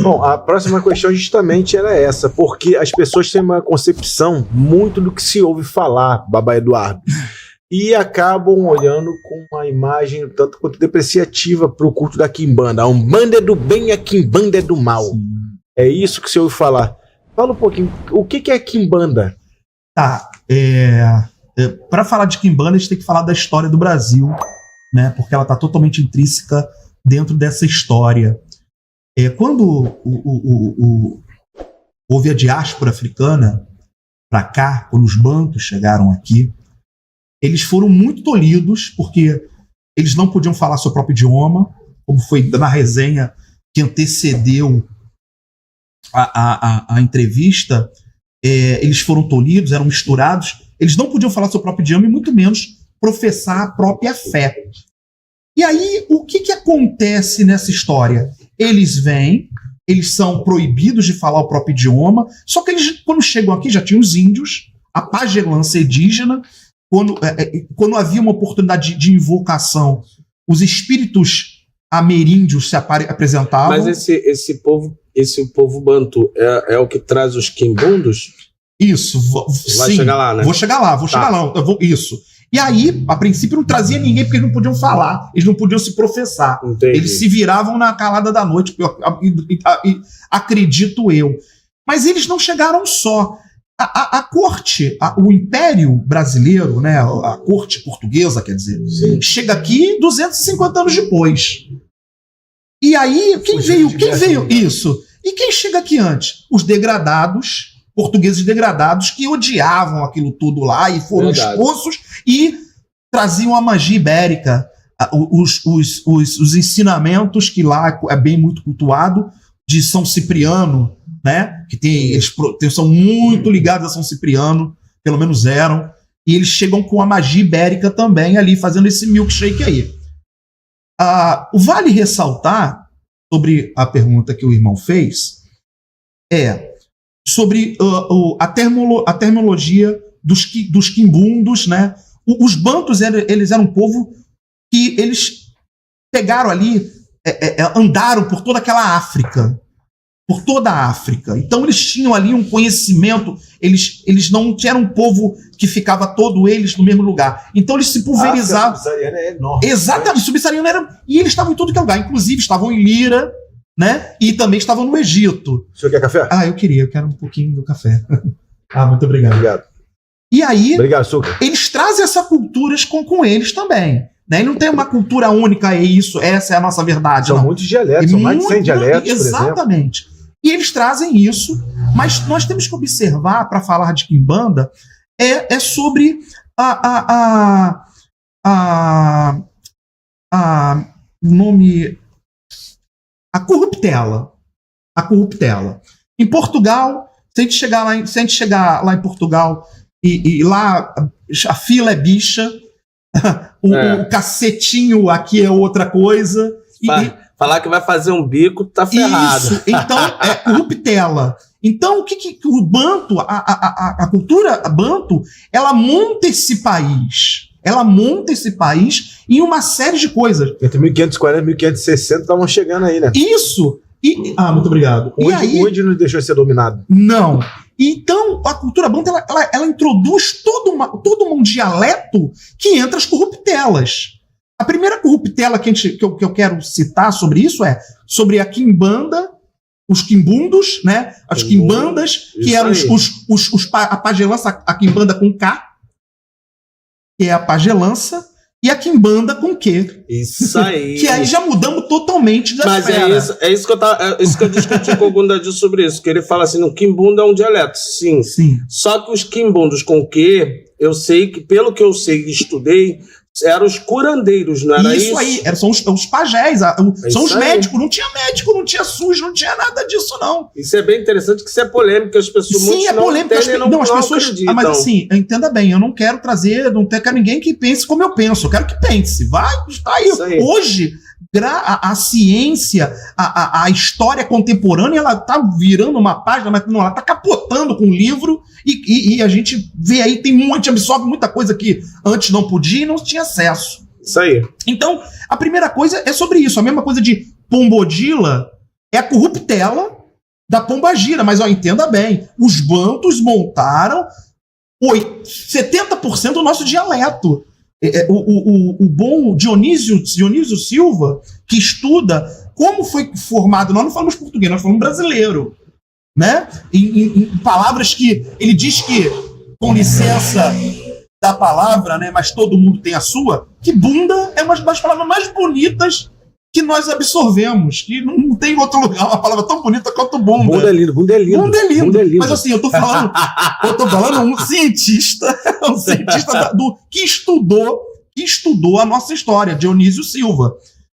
Bom, a próxima questão justamente era essa, porque as pessoas têm uma concepção muito do que se ouve falar, Baba Eduardo, e acabam olhando com uma imagem tanto quanto depreciativa para o culto da Quimbanda. A Umbanda é do bem e a Quimbanda é do mal. Sim. É isso que se ouve falar. Fala um pouquinho, o que é Quimbanda? Tá, para falar de Quimbanda, a gente tem que falar da história do Brasil, né? Porque ela está totalmente intrínseca dentro dessa história. Quando houve a diáspora africana para cá, quando os bantos chegaram aqui, eles foram muito tolhidos, porque eles não podiam falar seu próprio idioma, como foi na resenha que antecedeu a entrevista. Eles foram tolhidos, eram misturados, eles não podiam falar seu próprio idioma e muito menos professar a própria fé. E aí, o que acontece nessa história? Eles vêm, eles são proibidos de falar o próprio idioma, só que eles, quando chegam aqui, já tinham os índios, a pagelança indígena, quando havia uma oportunidade de invocação, os espíritos ameríndios se apresentavam. Mas esse povo bantu é o que traz os quimbundos? Isso, vai sim, chegar lá, né? Vou chegar lá. Isso. E aí, a princípio, não trazia ninguém, porque eles não podiam falar, eles não podiam se professar. Entendi. Eles se viravam na calada da noite, acredito eu. Mas eles não chegaram só. A corte, o Império Brasileiro, né, a corte portuguesa, quer dizer, sim, chega aqui 250 anos depois. E aí, quem veio? Isso. E quem chega aqui antes? Os degradados, portugueses degradados, que odiavam aquilo tudo lá e foram expulsos e traziam a magia ibérica, os ensinamentos que lá é bem muito cultuado, de São Cipriano, né? Que eles são muito ligados a São Cipriano, pelo menos eram, e eles chegam com a magia ibérica também ali, fazendo esse milkshake aí. Vale ressaltar, sobre a pergunta que o irmão fez, sobre a terminologia dos quimbundos, né? Os bantus, eles eram um povo que eles pegaram ali, andaram por toda aquela África, por toda a África. Então eles tinham ali um conhecimento, eles não eram um povo que ficava todo eles no mesmo lugar. Então eles se pulverizavam. A subsaariana é enorme. Exatamente, subsaariana era. E eles estavam em tudo que é lugar, inclusive estavam em Lira, né? E também estavam no Egito. O senhor quer café? Eu quero um pouquinho do café. Muito obrigado. Obrigado. E aí, obrigado, Suca. Eles trazem essa cultura com eles também. Né? Ele não tem uma cultura única, essa é a nossa verdade. São muitos dialetos, são mais de 100 dialetos, exatamente. Por exemplo. E eles trazem isso, mas nós temos que observar, para falar de Quimbanda, sobre a corruptela. A corruptela. Em Portugal, se a gente chegar lá em Portugal e lá a fila é bicha, o cacetinho aqui é outra coisa. Falar que vai fazer um bico, tá ferrado. Isso, então é corruptela. Então, o que o banto, a cultura banto, ela monta esse país. Ela monta esse país em uma série de coisas. Entre 1540 e 1560 estavam chegando aí, né? Isso. Muito obrigado. Onde não deixou de ser dominado? Não. Então, a cultura banto, ela introduz todo um dialeto que entra as corruptelas. A primeira corruptela que eu quero citar sobre isso é sobre a Quimbanda, os quimbundos, né? As quimbandas, que eram a pagelança, a Quimbanda com K, que é a pagelança, e a Quimbanda com Q. Isso aí. Que aí já mudamos totalmente da esfera. Mas é isso que eu discuti com o Gundadil sobre isso, que ele fala assim, o quimbunda é um dialeto, sim. Só que os quimbundos com Q, eu sei que, pelo que eu sei e estudei, eram os curandeiros, não era isso? Isso aí, são os pajés, são os médicos, não tinha SUS, não tinha nada disso, não. Isso é bem interessante, que isso é polêmico, as pessoas as pessoas acreditam. Mas assim, entenda bem, eu não quero trazer, não quero ninguém que pense como eu penso, eu quero que pense, está aí. Hoje, a ciência, a história contemporânea, ela está virando uma página, mas não, ela está capotando com o livro e a gente vê aí, absorve muita coisa que antes não podia e não tinha acesso. Isso aí. Então, a primeira coisa é sobre isso, a mesma coisa de Pombodila, é a corruptela da pombagira. Mas, ó, entenda bem, os bantus montaram 70% do nosso dialeto. O bom Dionísio Silva, que estuda como foi formado, nós não falamos português, nós falamos brasileiro, né? Em palavras que ele diz que, com licença da palavra, né, mas todo mundo tem a sua, que bunda é uma das palavras mais bonitas que nós absorvemos, que não tem outro lugar uma palavra tão bonita quanto bunda. Bunda é lindo, bunda é lindo. Bunda é lindo. Bunda é lindo. Mas assim, eu tô falando um cientista, que estudou a nossa história, Dionísio Silva.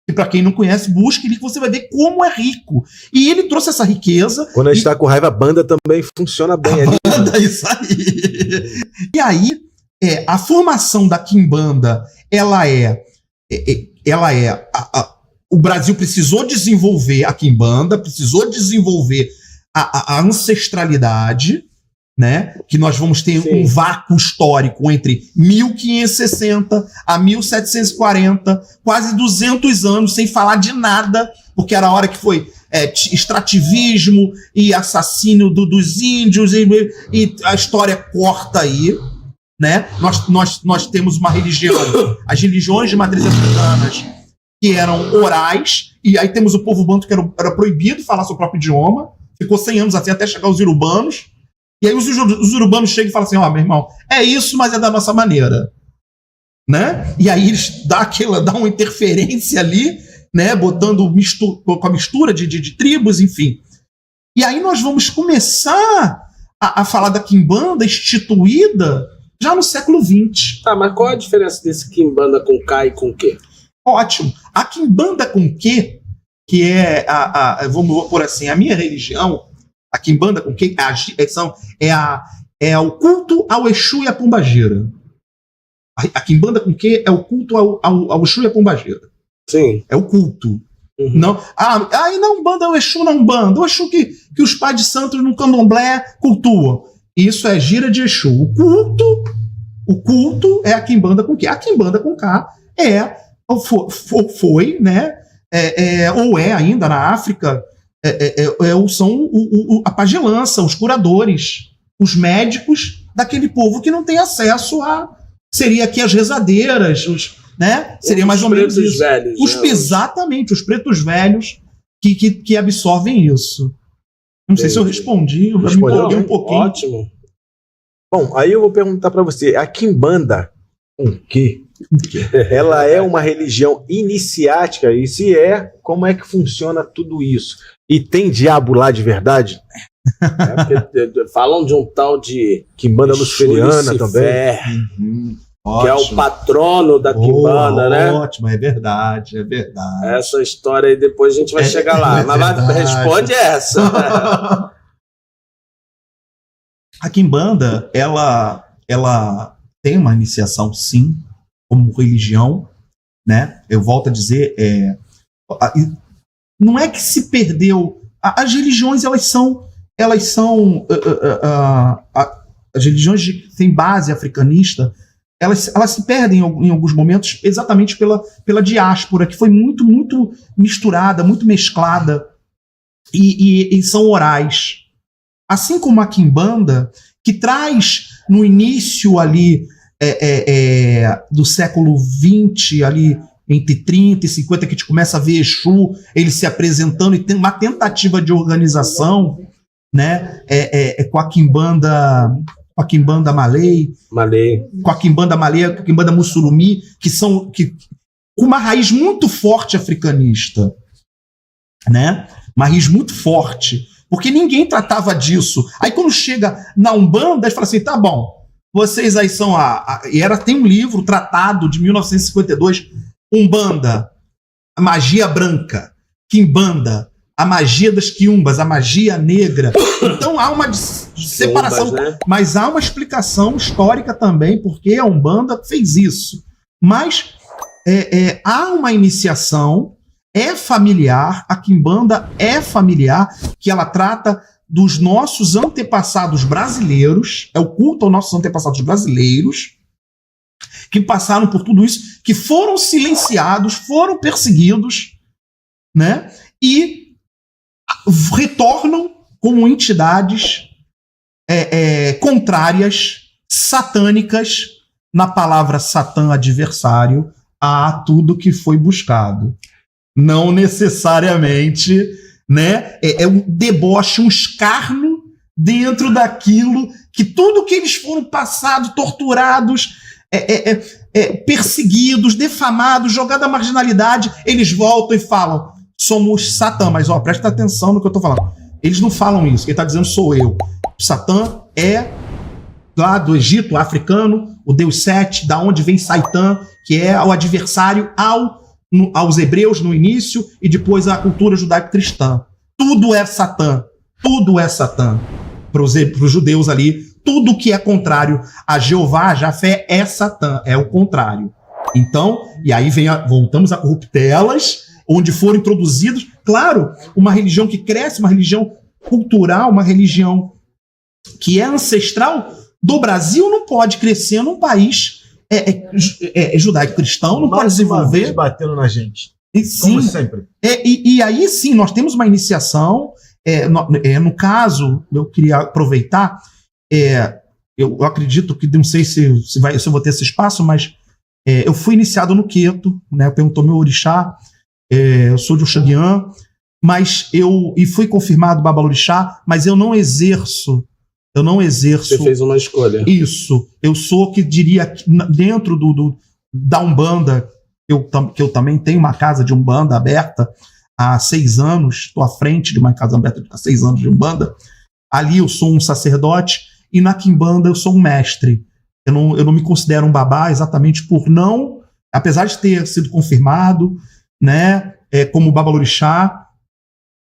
E para quem não conhece, busque ele que você vai ver como é rico. E ele trouxe essa riqueza. Quando a gente tá com raiva, a banda também funciona bem. Banda, isso aí. E aí, a formação da quimbanda, o Brasil precisou desenvolver a quimbanda, precisou desenvolver a ancestralidade, né? Que nós vamos ter um vácuo histórico entre 1560 a 1740, quase 200 anos sem falar de nada, porque era a hora que foi extrativismo e assassínio dos índios, e a história corta aí, né? Nós temos uma religião, as religiões de matriz africanas, que eram orais, e aí temos o povo banto que era proibido falar seu próprio idioma, ficou 100 anos assim até chegar os urubanos. E aí os urubanos chegam e falam assim, ó, meu irmão, é isso, mas é da nossa maneira. Né? E aí eles dão uma interferência ali, né? Botando com a mistura de tribos, enfim. E aí nós vamos começar a falar da quimbanda instituída já no século XX. Tá, mas qual a diferença desse quimbanda com K e com Q? Ótimo. A quimbanda com Q, que é vamos pôr assim, a minha religião, a quimbanda com que é o culto ao Exu e à Pombagira. A quimbanda com que é o culto ao Exu e à Pombagira. Sim. É o culto. Uhum. Não, e na Umbanda é o Exu na Umbanda. O Exu que os pais de santos no candomblé cultuam. Isso é gira de Exu. O culto é a quimbanda com que. A quimbanda com K foi, né? Ou é ainda na África. São a pagelança, os curadores, os médicos daquele povo que não tem acesso a... Seria aqui as rezadeiras, né? Seria mais ou menos isso. Velhos, exatamente, os pretos velhos que absorvem isso. Não sei se eu respondi, eu me empolguei um pouquinho. Ótimo. Bom, aí eu vou perguntar para você, a quimbanda, com que? Ela é uma religião iniciática? E se como é que funciona tudo isso? E tem diabo lá de verdade? Falam de um tal de quimbanda luciferiana também. Que é o patrono da quimbanda, né? Ótimo, é verdade. Essa história aí depois a gente vai chegar lá. Mas responde essa. A quimbanda, ela tem uma iniciação, sim, como religião, né? Eu volto a dizer, não é que se perdeu. As religiões, elas são as religiões que têm base africanista, elas se perdem em alguns momentos exatamente pela diáspora, que foi muito, muito misturada, muito mesclada, e são orais. Assim como a quimbanda, que traz no início ali do século XX, ali entre 30 e 50, que a gente começa a ver Exu, ele se apresentando, e tem uma tentativa de organização, né? Com a quimbanda malay, com a quimbanda malay, com a quimbanda mussurumi, com uma raiz muito forte africanista, né? Uma raiz muito forte, porque ninguém tratava disso. Aí quando chega na Umbanda, eles falam assim, tá bom, vocês aí são tem um livro, tratado de 1952, Umbanda, a magia branca, quimbanda, a magia das quiumbas, a magia negra. Então há uma separação, né? Mas há uma explicação histórica também, porque a Umbanda fez isso. Mas há uma iniciação, é familiar, a quimbanda é familiar, que ela trata dos nossos antepassados brasileiros, é o culto aos nossos antepassados brasileiros, que passaram por tudo isso, que foram silenciados, foram perseguidos, né? E retornam como entidades contrárias, satânicas, na palavra Satã adversário, a tudo que foi buscado. Não necessariamente, né? É um deboche, um escárnio dentro daquilo que tudo que eles foram passados, torturados, perseguidos, defamados, jogados à marginalidade, eles voltam e falam, somos Satã. Mas presta atenção no que eu estou falando. Eles não falam isso, quem está dizendo sou eu. Satã é lá do Egito africano, o deus Sete, da onde vem Saitã, que é o adversário aos hebreus no início e depois a cultura judaico-cristã. Tudo é Satã. Tudo é Satã. Para os judeus ali, tudo que é contrário a Jeová, a Jafé, é Satã. É o contrário. Então, e aí voltamos a corruptelas, onde foram introduzidos, claro, uma religião que cresce, uma religião cultural, uma religião que é ancestral do Brasil, não pode crescer num país judaico-cristão, não pode desenvolver. Batendo na gente. E, sim, como sempre. E aí sim, nós temos uma iniciação. No caso, eu queria aproveitar, eu acredito que, não sei se eu vou ter esse espaço, mas eu fui iniciado no Queto, né? Perguntou meu orixá, eu sou de Oxaguian, e fui confirmado Babalorixá, mas eu não exerço. Você fez uma escolha. Isso. Eu sou, que diria, dentro da Umbanda, que eu também tenho uma casa de Umbanda aberta há 6 anos, estou à frente de uma casa aberta há 6 anos de Umbanda. Ali eu sou um sacerdote e na Quimbanda eu sou um mestre. Eu não me considero um babá exatamente por não, apesar de ter sido confirmado, né, como Babalorixá,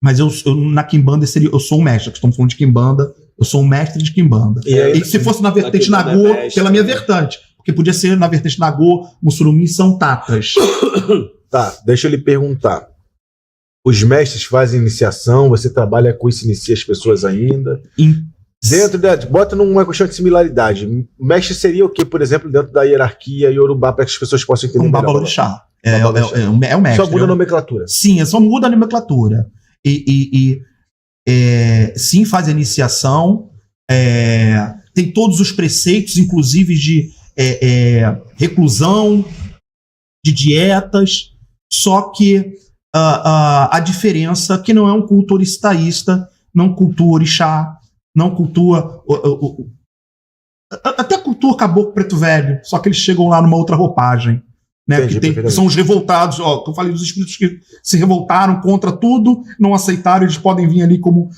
mas eu na Quimbanda eu sou um mestre, que estamos falando de Quimbanda. Eu sou um mestre de Quimbanda. E se fosse na vertente Nagô, pela minha vertente. Porque podia ser na vertente Nagô, Mussurumi, são tatas. Tá, deixa eu lhe perguntar. Os mestres fazem iniciação, você trabalha com isso, inicia as pessoas ainda. Bota numa questão de similaridade. O mestre seria o que, por exemplo, dentro da hierarquia Yorubá, para que as pessoas possam entender melhor? Babalorixá. É o mestre. Só muda a nomenclatura. Sim, só muda a nomenclatura. Sim, faz a iniciação, tem todos os preceitos, inclusive de reclusão, de dietas, só que a diferença é que não é um culto oristaísta, não cultua orixá, não cultua... até cultua caboclo preto velho, só que eles chegam lá numa outra roupagem. Né, que são os revoltados, que eu falei dos espíritos que se revoltaram contra tudo, não aceitaram, eles podem vir ali como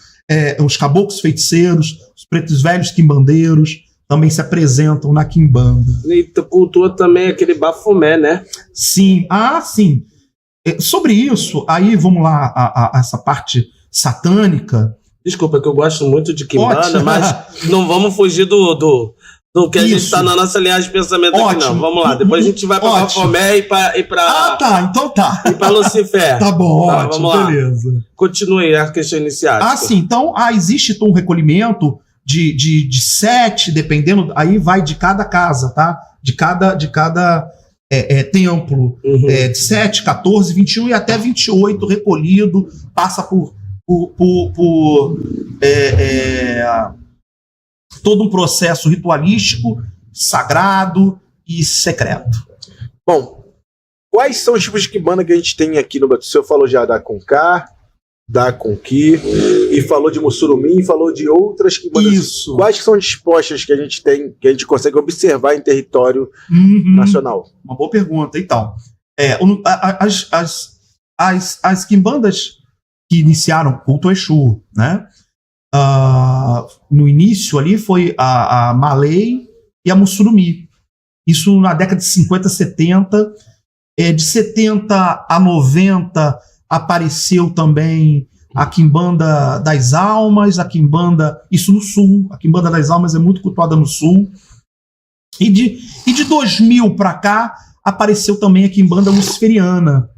os caboclos feiticeiros, os pretos velhos quimbandeiros, também se apresentam na Quimbanda. E cultua também aquele bafomé, né? Sim, sim. Sobre isso, aí vamos lá, a essa parte satânica. Desculpa, que eu gosto muito de Quimbanda, mas não vamos fugir do que a gente está na nossa linhagem de pensamento aqui, não. Vamos lá, depois a gente vai para Bafomé e para... tá, então tá. E para Lucifer. Tá bom, ótimo, vamos lá. Beleza. Continue a questão iniciática. Sim, então existe um recolhimento de 7, dependendo, aí vai de cada casa, tá? De cada templo, de 7, 14, 21 e até 28 recolhido, passa por todo um processo ritualístico, sagrado e secreto. Bom, quais são os tipos de Quimbanda que a gente tem aqui no Brasil? O senhor falou já da Conká, da Conqui, e falou de Mussurumi, e falou de outras Quimbandas. Isso. Quais são as dispostas que a gente tem, que a gente consegue observar em território nacional? Uma boa pergunta. Então, as Quimbandas que iniciaram o culto Exu, né? No início ali foi a Malay e a Mussurumi. Isso na década de 50, 70. De 70 a 90 apareceu também a Quimbanda das Almas, a Quimbanda, isso no Sul, a Quimbanda das Almas é muito cultuada no Sul. E de 2000 para cá apareceu também a Quimbanda luciferiana.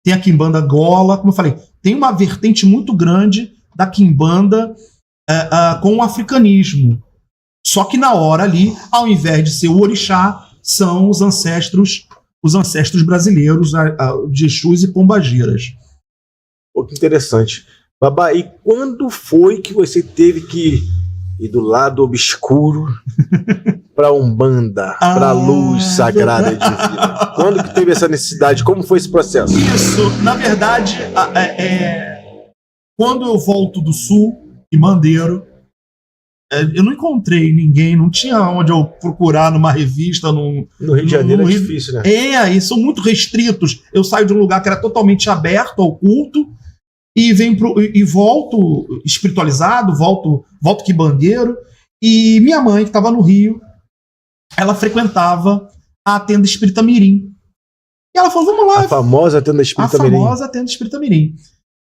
Tem a Quimbanda Gola, como eu falei, tem uma vertente muito grande da Quimbanda com o africanismo. Só que na hora ali, ao invés de ser o orixá, são os ancestros brasileiros de Exus e Pombagiras. Pô, que interessante. Babá, e quando foi que você teve que ir do lado obscuro para Umbanda, para a luz sagrada e divina? Quando que teve essa necessidade? Como foi esse processo? Isso, na verdade, quando eu volto do Sul, em Bandeiro, eu não encontrei ninguém, não tinha onde eu procurar numa revista. No Rio de Janeiro é difícil, né? E são muito restritos. Eu saio de um lugar que era totalmente aberto ao culto e volto espiritualizado, volto quibandeiro. E minha mãe, que estava no Rio, ela frequentava a tenda Espírita Mirim. E ela falou, vamos lá. A famosa tenda Espírita Mirim. A famosa tenda Espírita Mirim.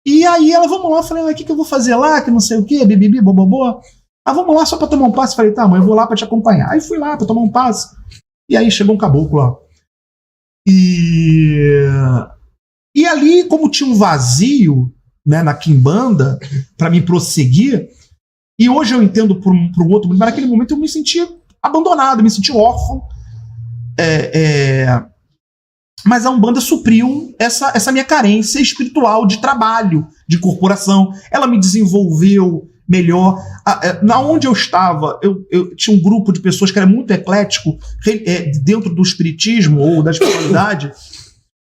E aí ela, vamos lá. Eu falei, o que eu vou fazer lá? Que não sei o quê, bibibi, bobobô. Vamos lá só pra tomar um passe. Falei, tá, mãe, eu vou lá pra te acompanhar. Aí fui lá pra tomar um passe. E aí chegou um caboclo lá. E ali, como tinha um vazio, né, na quimbanda, pra me prosseguir, e hoje eu entendo por um outro, mas naquele momento eu me senti abandonado, me senti órfão. Mas a Umbanda supriu essa minha carência espiritual de trabalho, de corporação. Ela me desenvolveu melhor. Na onde eu estava, eu tinha um grupo de pessoas que era muito eclético dentro do espiritismo ou da espiritualidade,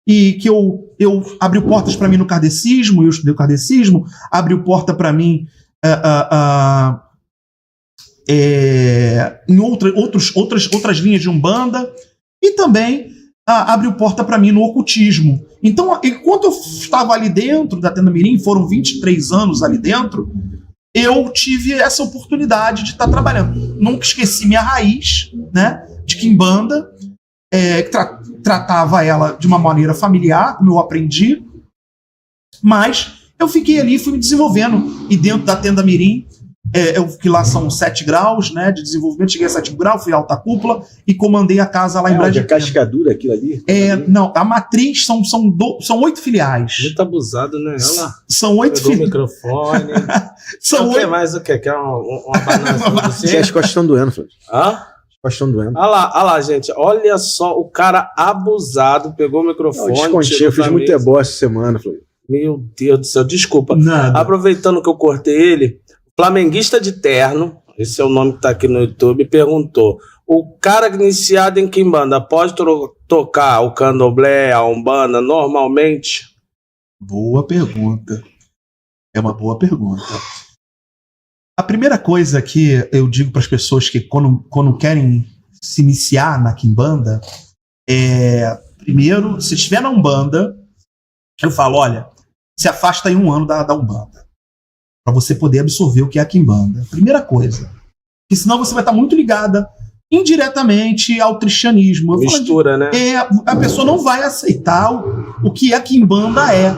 e que eu abriu portas para mim no kardecismo, eu estudei o kardecismo, abriu porta para mim em outras linhas de Umbanda, e também abriu porta para mim no ocultismo. Então, enquanto eu estava ali dentro da Tenda Mirim, foram 23 anos ali dentro, eu tive essa oportunidade de estar trabalhando. Nunca esqueci minha raiz, né, de quimbanda, tratava ela de uma maneira familiar, como eu aprendi, mas eu fiquei ali e fui me desenvolvendo. E dentro da Tenda Mirim, que lá são 7 graus, né, de desenvolvimento, cheguei a 7 graus, fui alta cúpula e comandei a casa lá em Brasília. É cascadura aquilo ali? Não, a matriz são 8 filiais. Muito abusado, né? Ela são 8 filiais. Pegou o microfone. São 8... mais o quê? Quer uma banana? As costas estão doendo, Flávio. Hã? As costas estão doendo. Olha lá, gente. Olha só, o cara abusado, pegou o microfone. Eu fiz muito essa semana, Flávio. Meu Deus do céu, desculpa. Nada. Aproveitando que eu cortei ele, flamenguista de terno, esse é o nome que tá aqui no YouTube, perguntou: o cara iniciado em quimbanda pode tocar o candomblé, a umbanda normalmente? Boa pergunta. É uma boa pergunta. A primeira coisa que eu digo para as pessoas que quando querem se iniciar na quimbanda primeiro, se estiver na umbanda, eu falo, olha, se afasta aí 1 ano da umbanda, para você poder absorver o que é a quimbanda. Primeira coisa. Porque senão você vai estar muito ligada indiretamente ao cristianismo. Mistura, né? A pessoa não vai aceitar o que a quimbanda é.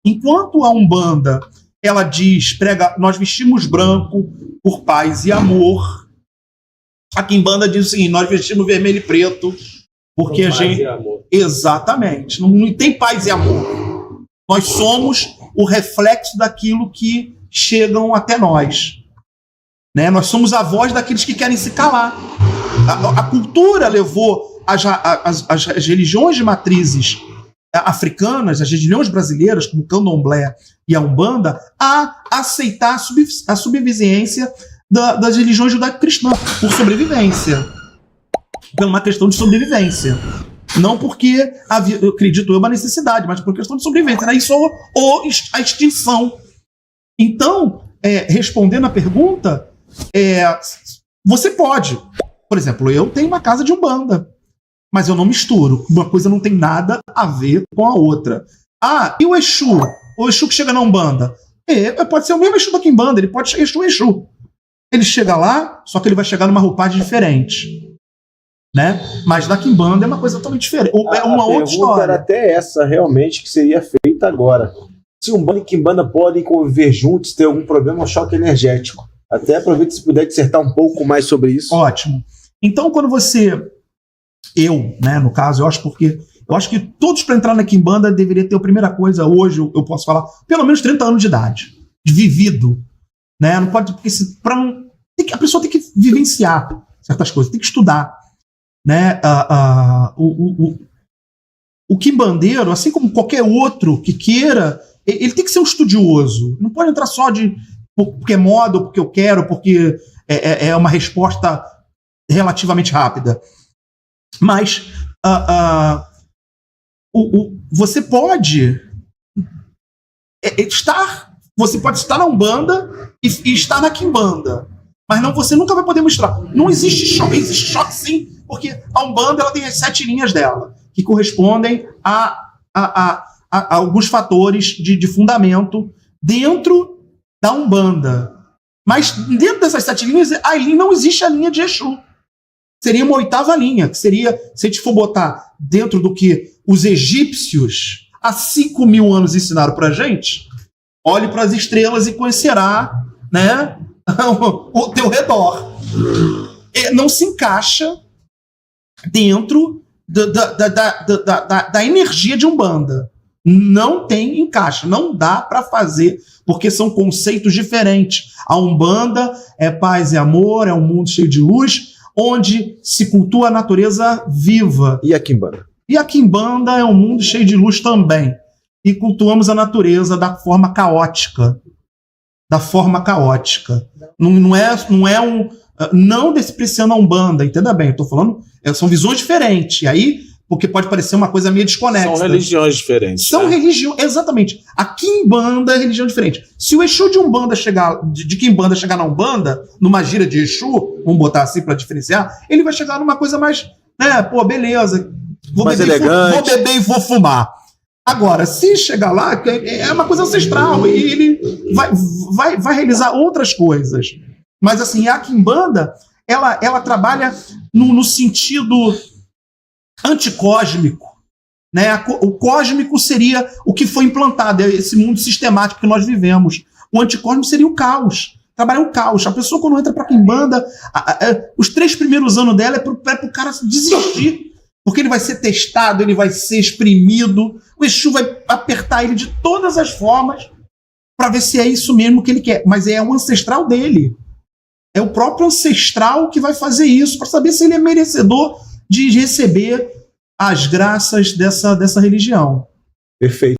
Enquanto a umbanda, ela prega, nós vestimos branco por paz e amor, a quimbanda diz o seguinte, nós vestimos vermelho e preto porque a gente... Exatamente. Não tem paz e amor. Nós somos o reflexo daquilo que chegam até nós. Né? Nós somos a voz daqueles que querem se calar. A cultura levou as religiões de matrizes africanas, as religiões brasileiras, como o candomblé e a umbanda, a aceitar a subvivência das religiões judaico-cristãs, por sobrevivência. Por uma questão de sobrevivência. Não porque havia, eu acredito, uma necessidade, mas por questão de sobrevivência. Né? Isso ou a extinção. Então, respondendo a pergunta, você pode. Por exemplo, eu tenho uma casa de umbanda, mas eu não misturo. Uma coisa não tem nada a ver com a outra. E o Exu? O Exu que chega na umbanda? Pode ser o mesmo Exu da quimbanda, ele pode ser Exu. Ele chega lá, só que ele vai chegar numa roupagem diferente. Né? Mas da quimbanda é uma coisa totalmente diferente. É uma outra história. Era até essa realmente que seria feita agora. Se umbanda e quimbanda podem conviver juntos, ter algum problema, um choque energético. Até aproveita se puder dissertar um pouco mais sobre isso. Ótimo. Então, quando né, no caso, eu acho que todos para entrar na quimbanda deveria ter a primeira coisa, hoje eu posso falar, pelo menos 30 anos de idade, de vivido, né? Não pode, porque a pessoa tem que vivenciar certas coisas, tem que estudar, né? O quimbandeiro, assim como qualquer outro que queira ele tem que ser um estudioso. Não pode entrar só porque é moda, ou porque eu quero, porque é uma resposta relativamente rápida. Mas você pode estar na Umbanda e estar na Quimbanda, mas você nunca vai poder misturar. Não existe choque. Existe choque sim, porque a Umbanda ela tem as 7 linhas dela, que correspondem a alguns fatores de fundamento dentro da Umbanda. Mas dentro dessas 7 linhas, ali não existe a linha de Exu. Seria uma 8ª linha, que seria, se a gente for botar dentro do que os egípcios há 5.000 anos ensinaram pra gente, olhe para as estrelas e conhecerá, né, o teu redor. Não se encaixa dentro da energia de Umbanda. Não tem encaixe, não dá para fazer, porque são conceitos diferentes. A Umbanda é paz e amor, é um mundo cheio de luz, onde se cultua a natureza viva. E a Quimbanda? E a Quimbanda é um mundo cheio de luz também. E cultuamos a natureza da forma caótica. Não despreciando a Umbanda, entenda bem, eu tô falando, são visões diferentes. E aí, porque pode parecer uma coisa meio desconexa. São religiões diferentes. São religiões, exatamente. A Quimbanda é religião diferente. Se o Exu de Umbanda de Quimbanda chegar na Umbanda, numa gira de Exu, vamos botar assim para diferenciar, ele vai chegar numa coisa mais, né, pô, beleza, vou beber e vou fumar. Agora, se chegar lá, é uma coisa ancestral, e ele vai realizar outras coisas. Mas assim, a Quimbanda, ela trabalha no sentido anticósmico, né? O cósmico seria o que foi implantado, esse mundo sistemático que nós vivemos. O anticósmico seria o caos, trabalhar o caos. A pessoa, quando entra para a Quimbanda, os 3 primeiros anos dela é para o cara desistir, porque ele vai ser testado, ele vai ser exprimido, o Exu vai apertar ele de todas as formas para ver se é isso mesmo que ele quer. Mas é o ancestral dele. É o próprio ancestral que vai fazer isso, para saber se ele é merecedor de receber as graças dessa religião. Perfeito.